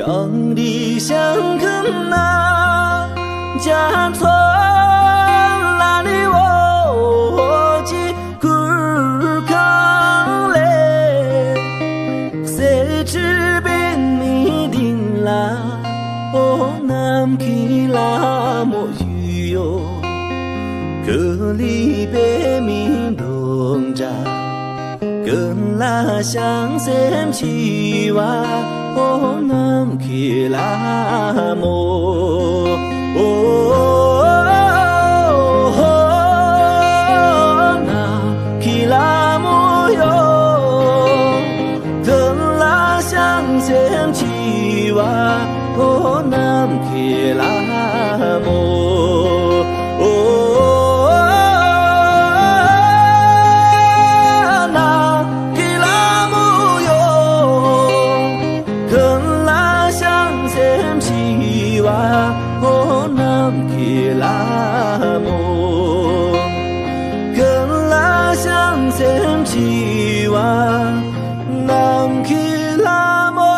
用力相肯那家村哪里我记古康嘞，谁知边你定啦哦南去啦莫雨哟，可里边mi đông ra cơn lá sáng xem chi hoa ô nam kia lá mô na kia lá mô yo cơn lá sáng xem chi hoa ô nam kia lá mô ô nam kia lá mô cơn lá sáng xem chi hoa nam kia lá mô